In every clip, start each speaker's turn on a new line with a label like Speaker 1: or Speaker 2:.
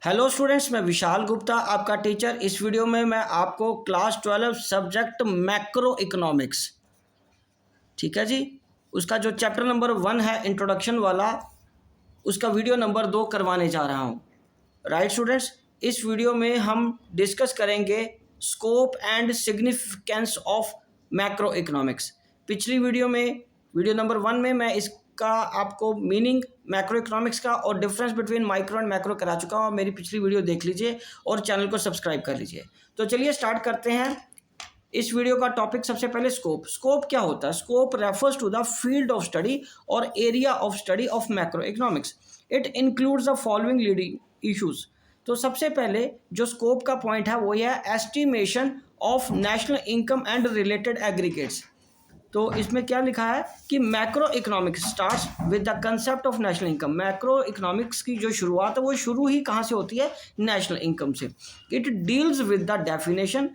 Speaker 1: Hello students, मैं विशाल गुप्ता आपका teacher. इस वीडियो में मैं आपको क्लास 12 सब्जेक्ट मैक्रो इकोनॉमिक्स, ठीक है जी, उसका जो चैप्टर नंबर 1 है इंट्रोडक्शन वाला, उसका वीडियो नंबर 2 करवाने जा रहा हूँ। राइट स्टूडेंट्स, इस वीडियो में हम डिस्कस करेंगे scope and significance of macro economics. पिछली वीडियो में, वीडियो नंबर 1 में मैं इसका आपको मीनिंग मैक्रो इकोनॉमिक्स का और difference between micro and macro करा चुका हूँ। मेरी पिछली वीडियो देख लीजिए और चैनल को सब्सक्राइब कर लीजिए। तो चलिए स्टार्ट करते हैं। इस वीडियो का टॉपिक सबसे पहले स्कोप। स्कोप क्या होता है? Scope refers to the field of study और area of study of macro economics. It includes the following leading issues. तो सबसे पहले जो स्कोप का पॉइंट है वो यह है estimation of national income and related aggregates. तो इसमें क्या लिखा है कि macro economics starts with the concept of national income. Macro economics की जो शुरुआत है वो शुरू ही कहाँ से होती है? नेशनल इनकम से। It deals with the definition,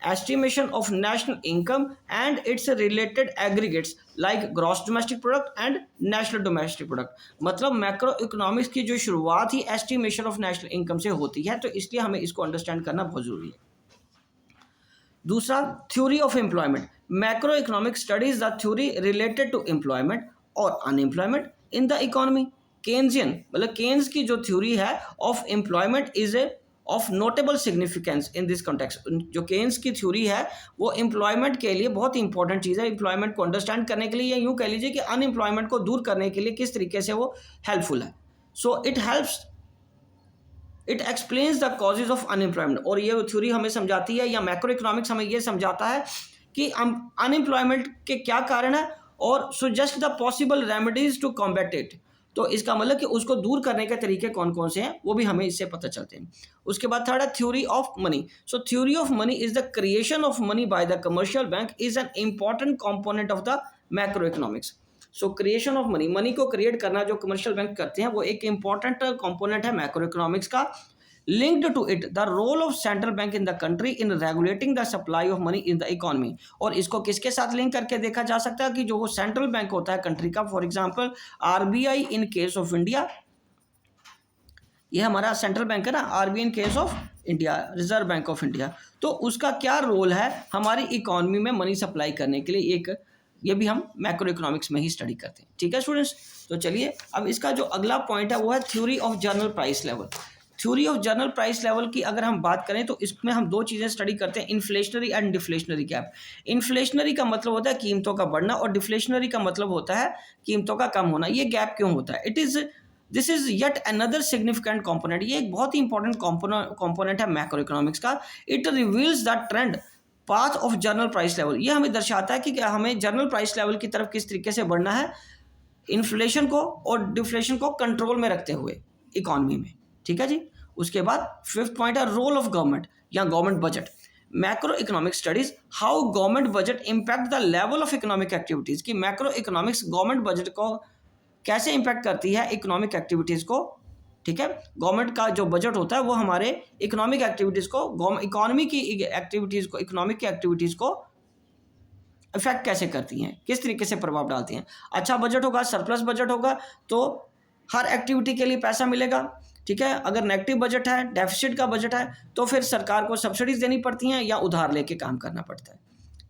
Speaker 1: estimation of national income and its related aggregates like gross domestic product and national domestic product। मतलब मैक्रो इकोनॉमिक्स की जो शुरुआत ही एस्टिमेशन ऑफ नेशनल इनकम से होती है, तो इसलिए हमें इसको अंडरस्टैंड करना बहुत जरूरी है। दूसरा, theory of employment. Macro economic studies the theory related to employment और unemployment in the economy. Keynesian मतलब केन्स की जो थ्योरी है of employment is a of notable significance in this context. जो केन्स की थ्योरी है वो एम्प्लॉयमेंट के लिए बहुत इंपॉर्टेंट चीज़ है। एम्प्लॉयमेंट को अंडरस्टैंड करने के लिए, या यूँ कह लीजिए कि अनएम्प्लॉयमेंट को दूर करने के लिए किस तरीके से वो हेल्पफुल है। So it explains the causes of unemployment. और ये थ्योरी हमें समझाती है, या मैक्रो इकोनॉमिक्स हमें ये समझाता है कि अनएम्प्लॉयमेंट के क्या कारण है और suggest the possible remedies to combat it. तो इसका मतलब कि उसको दूर करने के तरीके कौन कौन से हैं वो भी हमें इससे पता चलते हैं। उसके बाद थर्ड है theory of money. So theory of money is the creation of money by the commercial bank is an important component of the macro economics. So creation of money, money को क्रिएट करना जो commercial bank करते हैं, वो एक important component है macro economics का। linked to it the role of central bank in the country in regulating the supply of money in the economy। और इसको किसके साथ लिंक करके देखा जा सकता है कि जो वो सेंट्रल बैंक होता है कंट्री का, for example RBI in case of India, ये हमारा सेंट्रल बैंक है ना, RBI in case of India, reserve bank of India. तो उसका क्या रोल है हमारी इकोनॉमी में मनी सप्लाई करने के लिए, एक ये भी हम मैक्रो इकोनॉमिक्स में ही स्टडी करते हैं। ठीक है स्टूडेंट्स, तो चलिए अब इसका जो अगला पॉइंट है वो है theory of general price level. Theory of general price level की अगर हम बात करें तो इसमें हम दो चीज़ें स्टडी करते हैं, inflationary and deflationary gap. Inflationary का मतलब होता है कीमतों का बढ़ना और डिफ्लेशनरी का मतलब होता है कीमतों का कम होना। ये गैप क्यों होता है? This is yet another significant component. ये एक बहुत ही इंपॉर्टेंट कॉम्पोनेंट है मैक्रो इकोनॉमिक्स का। It reveals the trend path of general price level. ये हमें दर्शाता है कि हमें जनरल प्राइस लेवल की तरफ किस तरीके से बढ़ना है, इन्फ्लेशन को और डिफ्लेशन को कंट्रोल में रखते हुए इकोनॉमी में। ठीक है जी। उसके बाद फिफ्थ पॉइंट है रोल ऑफ गवर्नमेंट या government budget. Macro economic studies how government budget impact the level of economic activities. की मैक्रो इकोनॉमिक्स गवर्नमेंट बजट को कैसे इंपैक्ट करती है इकोनॉमिक एक्टिविटीज को। ठीक है, गवर्नमेंट का जो बजट होता है वो हमारे इकोनॉमिक एक्टिविटीज को, इकोनॉमी की एक्टिविटीज को, इकोनॉमिक की एक्टिविटीज को इफेक्ट कैसे करती हैं, किस तरीके से प्रभाव डालती हैं। अच्छा बजट होगा, सरप्लस बजट होगा तो हर एक्टिविटी के लिए पैसा मिलेगा। ठीक है, अगर नेगेटिव बजट है, डेफिसिट का बजट है, तो फिर सरकार को सब्सिडीज देनी पड़ती हैं या उधार लेके काम करना पड़ता है।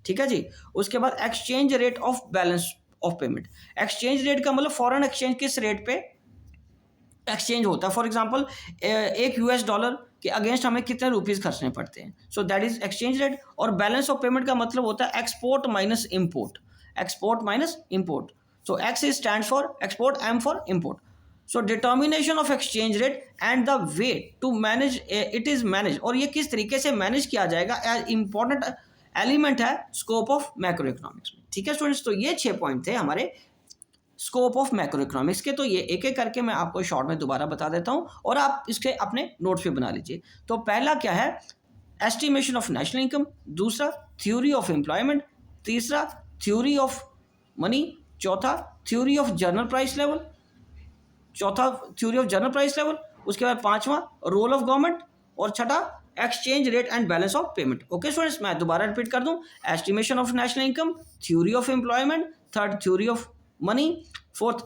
Speaker 1: ठीक है जी। उसके बाद exchange rate of balance of payment. Exchange rate का मतलब फॉरेन एक्सचेंज किस रेट पे एक्सचेंज होता है। फॉर एग्जांपल एक यूएस डॉलर के अगेंस्ट हमें कितने रुपीस खर्चने पड़ते हैं। So that is exchange rate. और बैलेंस ऑफ पेमेंट का मतलब होता है export minus import, export minus import. So X stand for export, M for import. So determination of exchange rate and the way to manage it is manage. और ये किस तरीके से मैनेज किया जाएगा, इंपॉर्टेंट एलिमेंट है स्कोप ऑफ मैक्रो इकोनॉमिक्स में। ठीक है स्टूडेंट्स, तो ये 6 पॉइंट थे हमारे स्कोप ऑफ मैक्रो इकोनॉमिक्स के। तो ये एक एक करके मैं आपको शॉर्ट में दोबारा बता देता हूँ और आप इसके अपने नोट्स पे बना लीजिए। तो पहला क्या है? Estimation of national income. दूसरा थ्योरी ऑफ एम्प्लॉयमेंट। तीसरा थ्योरी ऑफ मनी। चौथा theory of general price level. उसके बाद पांचवा रोल ऑफ गवर्नमेंट और छठा exchange rate and balance of payment. Okay students, मैं दोबारा रिपीट कर दूं, estimation of national income, theory of employment, third theory of money, fourth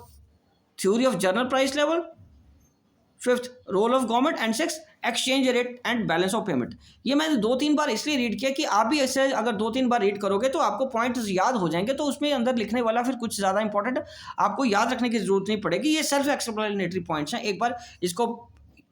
Speaker 1: theory of general price level, fifth role of government, and six exchange rate and balance of payment. ये मैंने 2-3 बार इसलिए read किया कि आप भी ऐसे अगर 2-3 बार रीड करोगे तो आपको पॉइंट्स याद हो जाएंगे, तो उसमें अंदर लिखने वाला फिर कुछ ज़्यादा इंपॉर्टेंट आपको याद रखने की जरूरत नहीं पड़ेगी। ये सेल्फ एक्सप्लेनेटरी पॉइंट्स हैं, एक बार इसको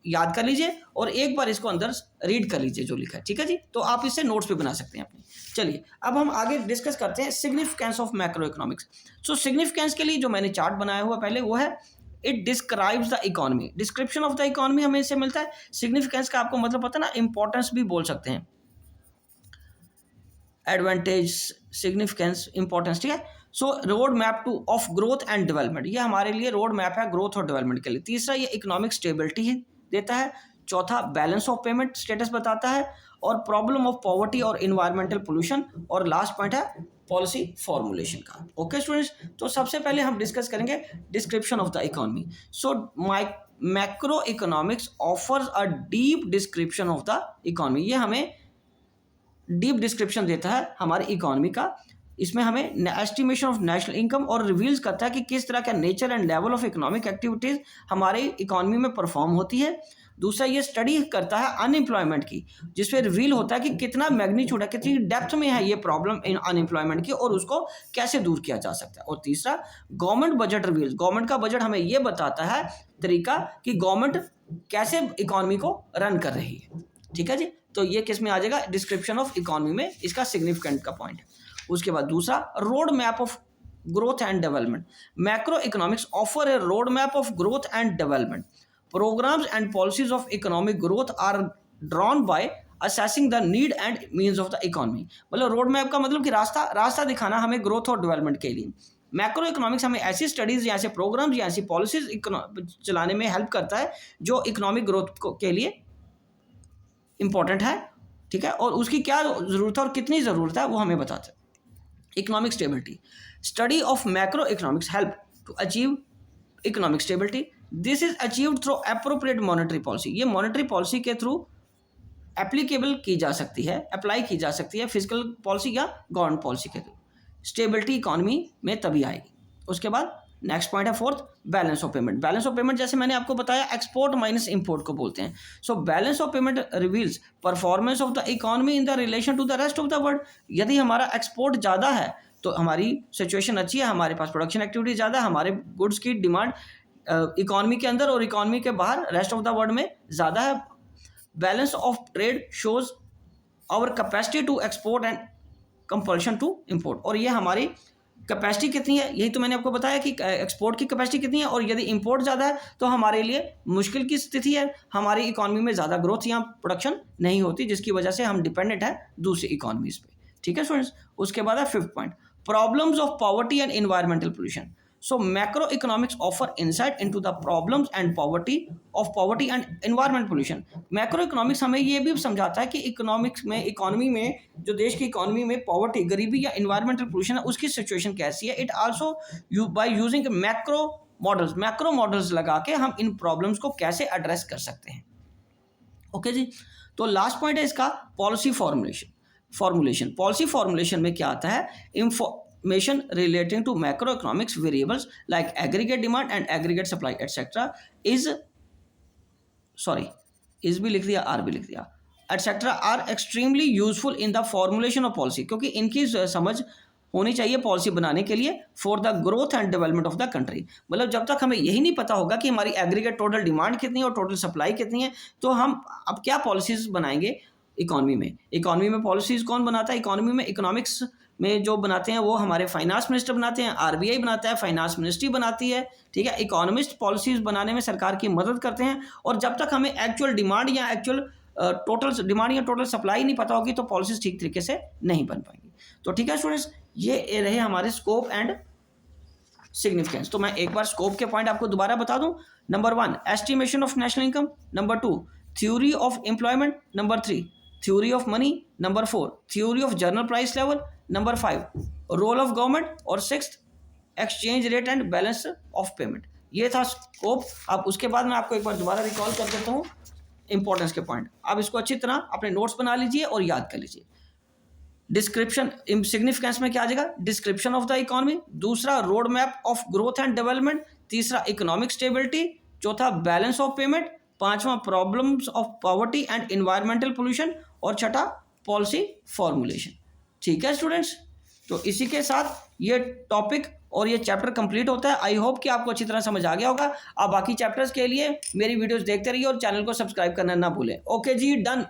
Speaker 1: याद कर लीजिए और एक बार इसको अंदर रीड कर लीजिए जो लिखा है, ठीक है जी। तो आप इससे नोट्स भी बना सकते हैं अपने। चलिए अब हम आगे डिस्कस करते हैं significance of macro economics. So significance के लिए जो मैंने चार्ट बनाया हुआ पहले वो है it describes the economy. Description of the economy हमें इससे मिलता है। सिग्निफिकेंस का आपको मतलब पता है ना, इंपॉर्टेंस भी बोल सकते हैं, एडवांटेज, सिग्निफिकेंस, इंपॉर्टेंस, ठीक है। So road map to of growth and development, ये हमारे लिए रोड मैप है ग्रोथ और डेवलपमेंट के लिए। तीसरा ये इकोनॉमिक स्टेबिलिटी है देता है। चौथा बैलेंस ऑफ पेमेंट स्टेटस बताता है, और प्रॉब्लम ऑफ पॉवर्टी और इन्वायरमेंटल पोल्यूशन, और लास्ट पॉइंट है पॉलिसी फॉर्मुलेशन का। ओके स्टूडेंट्स, तो सबसे पहले हम डिस्कस करेंगे description of the economy. So macro economics offers a deep description of the economy, ये हमें डीप डिस्क्रिप्शन देता है हमारी इकोनॉमी का। इसमें हमें एस्टिमेशन ऑफ नेशनल इनकम और रिवील्स करता है कि किस तरह का nature and level of economic activities हमारे इकोनॉमी में परफॉर्म होती है। दूसरा ये स्टडी करता है अनएम्प्लॉयमेंट की, जिसपे रिवील होता है कि कितना मैग्नीट्यूड है, कितनी डेप्थ में है ये प्रॉब्लम इन अनएम्प्लॉयमेंट की, और उसको कैसे दूर किया जा सकता है। और तीसरा गवर्नमेंट बजट रिवील्स, गवर्नमेंट का बजट हमें ये बताता है तरीका कि गवर्नमेंट कैसे इकोनॉमी को रन कर रही है, ठीक है जी। तो ये किस में आ जाएगा, डिस्क्रिप्शन ऑफ इकोनॉमी में, इसका सिग्निफिकेंट का पॉइंट है। उसके बाद दूसरा road map of growth and development. Macro economics offer a road map of growth and development. Programs and policies of economic growth are drawn by assessing the need and means of the economy. मतलब road map का मतलब कि रास्ता दिखाना हमें growth और development के लिए। मैक्रो इकोनॉमिक्स हमें ऐसी स्टडीज या ऐसे प्रोग्राम्स या ऐसी पॉलिसीज चलाने में हेल्प करता है जो इकोनॉमिक ग्रोथ के लिए इंपॉर्टेंट है, ठीक है, और उसकी क्या जरूरत है और कितनी जरूरत है वो हमें बताता है। Economic stability, study of macro economics help to achieve economic stability. This is achieved through appropriate monetary policy. ये मॉनेटरी पॉलिसी के थ्रू एप्लीकेबल की जा सकती है, अप्लाई की जा सकती है, फिजिकल पॉलिसी या गवर्नमेंट पॉलिसी के थ्रू। स्टेबिलिटी इकोनॉमी में तभी आएगी। उसके बाद नेक्स्ट पॉइंट है fourth, balance of payment. Balance of payment जैसे मैंने आपको बताया एक्सपोर्ट माइनस इंपोर्ट को बोलते हैं। So balance of payment reveals performance of the economy in the relation to the rest of the world. यदि हमारा एक्सपोर्ट ज़्यादा है तो हमारी सिचुएशन अच्छी है, हमारे पास प्रोडक्शन एक्टिविटी ज़्यादा है, हमारे गुड्स की डिमांड इकोनॉमी के अंदर और इकोनॉमी के बाहर रेस्ट ऑफ द वर्ल्ड में ज़्यादा है। Balance of trade shows our capacity to export and compulsion to import. और ये हमारी कैपेसिटी कितनी है, यही तो मैंने आपको बताया कि एक्सपोर्ट की कैपेसिटी कितनी है, और यदि इंपोर्ट ज़्यादा है तो हमारे लिए मुश्किल की स्थिति है, हमारी इकोनॉमी में ज़्यादा ग्रोथ या प्रोडक्शन नहीं होती, जिसकी वजह से हम डिपेंडेंट है दूसरी इकोनॉमीज पे, ठीक है स्टूडेंट्स। उसके बाद है fifth point, problems of poverty and environmental pollution. So macroeconomics offer insight into the problems and poverty and environment pollution. Macroeconomics हमें ये भी समझाता है कि इकोनॉमी में जो देश की इकोनॉमी में पॉवर्टी, गरीबी या environmental pollution है उसकी सिचुएशन कैसी है। It also by using macro models लगा के हम इन प्रॉब्लम्स को कैसे एड्रेस कर सकते हैं। ओके जी, तो लास्ट पॉइंट है इसका पॉलिसी फॉर्मुलेशन। पॉलिसी फॉर्मुलेशन में क्या आता है, information relating to macroeconomics variables like aggregate demand and aggregate supply etc. is भी लिख दिया, आर भी लिख दिया, etc. are extremely useful in the formulation of policy, क्योंकि इनकी समझ होनी चाहिए पॉलिसी बनाने के लिए for the growth and development of the country. मतलब जब तक हमें यही नहीं पता होगा कि हमारी एग्रीगेट टोटल डिमांड कितनी है और टोटल सप्लाई कितनी है, तो हम अब क्या पॉलिसीज बनाएंगे इकोनॉमी में पॉलिसीज कौन बनाता है इकोनॉमी में, इकोनॉमिक्स में जो बनाते हैं वो हमारे फाइनेंस मिनिस्टर बनाते हैं, आरबीआई बनाता है, फाइनेंस मिनिस्ट्री बनाती है, ठीक है। इकोनॉमिस्ट पॉलिसीज बनाने में सरकार की मदद करते हैं, और जब तक हमें एक्चुअल डिमांड या एक्चुअल टोटल डिमांड या टोटल सप्लाई नहीं पता होगी तो पॉलिसीज ठीक तरीके से नहीं बन पाएंगी। तो ठीक है स्टूडेंट्स, ये रहे हमारे स्कोप एंड सिग्निफिकेंस। तो मैं एक बार स्कोप के पॉइंट आपको दोबारा बता दूं। Number 1 estimation of national income, number 2 theory of employment, number 3 theory of money, number 4 theory of general price level, number 5 role of government, और 6 exchange rate and balance of payment. ये था scope. अब उसके बाद मैं आपको एक बार दोबारा रिकॉल कर देता हूँ इंपॉर्टेंस के पॉइंट। आप इसको अच्छी तरह अपने नोट्स बना लीजिए और याद कर लीजिए। डिस्क्रिप्शन सिग्निफिकेंस में क्या आ जाएगा, डिस्क्रिप्शन ऑफ द इकोनॉमी, दूसरा road map of growth and development, तीसरा इकोनॉमिक स्टेबिलिटी, चौथा बैलेंस ऑफ पेमेंट, पांचवा problems of poverty and environmental pollution, और छठा पॉलिसी फॉर्मुलेशन। ठीक है स्टूडेंट्स, तो इसी के साथ ये टॉपिक और ये चैप्टर कंप्लीट होता है। आई होप कि आपको अच्छी तरह समझ आ गया होगा। आप बाकी चैप्टर्स के लिए मेरी वीडियोस देखते रहिए और चैनल को सब्सक्राइब करना ना भूलें। ओके जी, डन।